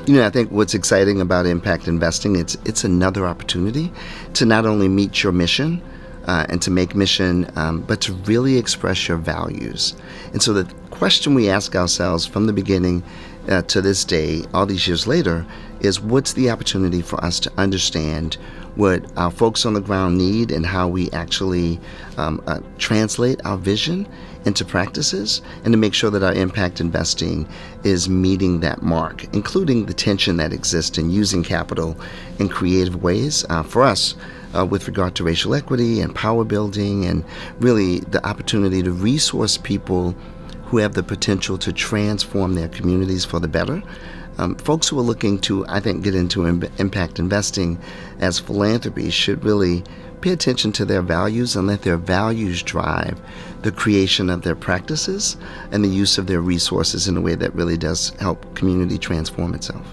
I think what's exciting about impact investing, it's another opportunity to not only meet your mission and to make mission, but to really express your values. And so the question we ask ourselves from the beginning to this day, all these years later, is what's the opportunity for us to understand what our folks on the ground need and how we actually translate our vision into practices, and to make sure that our impact investing is meeting that mark, including the tension that exists in using capital in creative ways for us with regard to racial equity and power building, and really the opportunity to resource people who have the potential to transform their communities for the better. Folks who are looking to, I think, get into impact investing as philanthropy should really pay attention to their values and let their values drive the creation of their practices and the use of their resources in a way that really does help community transform itself.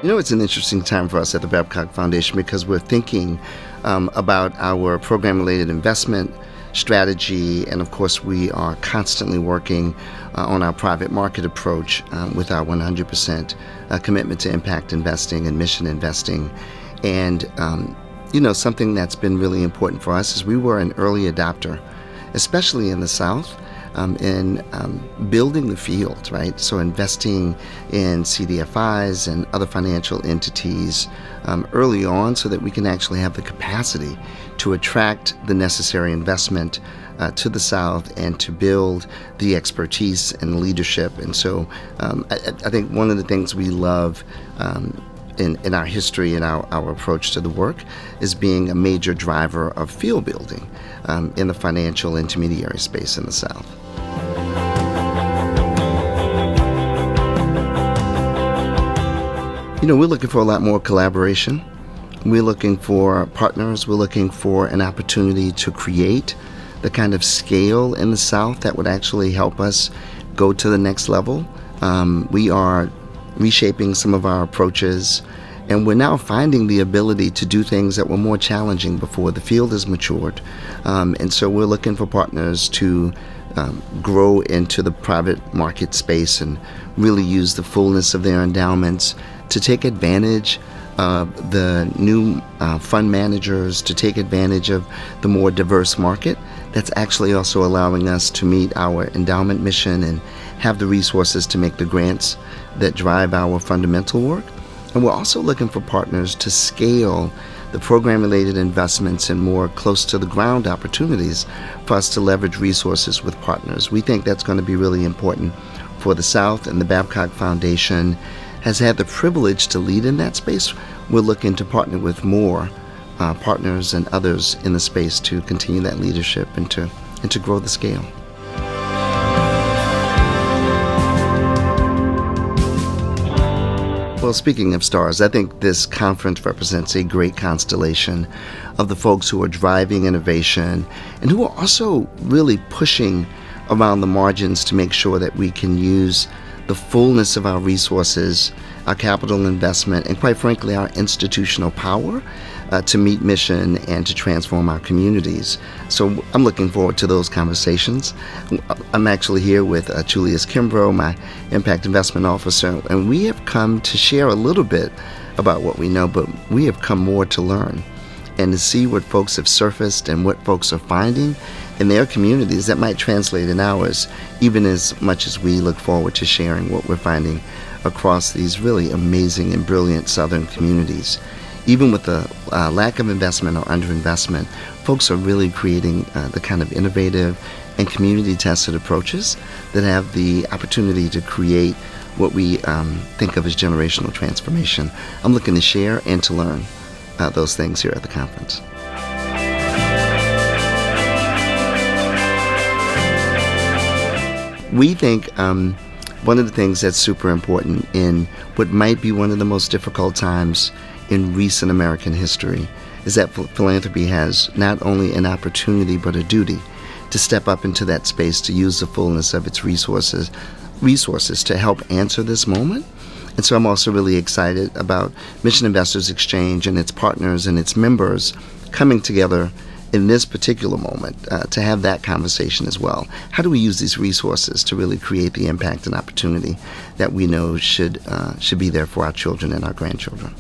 It's an interesting time for us at the Babcock Foundation because we're thinking about our program-related investment strategy, and of course we are constantly working on our private market approach with our 100% commitment to impact investing and mission investing. And something that's been really important for us is we were an early adopter, especially in the South, in building the field, right? So investing in CDFIs and other financial entities early on so that we can actually have the capacity to attract the necessary investment to the South and to build the expertise and leadership. And so I think one of the things we love in our history and our approach to the work is being a major driver of field building in the financial intermediary space in the South. We're looking for a lot more collaboration. We're looking for partners. We're looking for an opportunity to create the kind of scale in the South that would actually help us go to the next level. We are reshaping some of our approaches, and we're now finding the ability to do things that were more challenging before. The field has matured, and so we're looking for partners to grow into the private market space and really use the fullness of their endowments to take advantage of the new fund managers, to take advantage of the more diverse market that's actually also allowing us to meet our endowment mission and have the resources to make the grants that drive our fundamental work. And we're also looking for partners to scale the program-related investments and more close-to-the-ground opportunities for us to leverage resources with partners. We think that's going to be really important for the South, and the Babcock Foundation has had the privilege to lead in that space. We're looking to partner with more partners and others in the space to continue that leadership and to grow the scale. Well, speaking of stars, I think this conference represents a great constellation of the folks who are driving innovation and who are also really pushing around the margins to make sure that we can use the fullness of our resources, our capital investment, and quite frankly, our institutional power to meet mission and to transform our communities. So I'm looking forward to those conversations. I'm actually here with Julius Kimbrough, my Impact Investment Officer, and we have come to share a little bit about what we know, but we have come more to learn and to see what folks have surfaced and what folks are finding in their communities that might translate in ours, even as much as we look forward to sharing what we're finding across these really amazing and brilliant Southern communities. Even with the lack of investment or underinvestment, folks are really creating the kind of innovative and community-tested approaches that have the opportunity to create what we think of as generational transformation. I'm looking to share and to learn those things here at the conference. We think one of the things that's super important in what might be one of the most difficult times in recent American history is that philanthropy has not only an opportunity but a duty to step up into that space to use the fullness of its resources to help answer this moment. And so I'm also really excited about Mission Investors Exchange and its partners and its members coming together in this particular moment, to have that conversation as well. How do we use these resources to really create the impact and opportunity that we know should be there for our children and our grandchildren?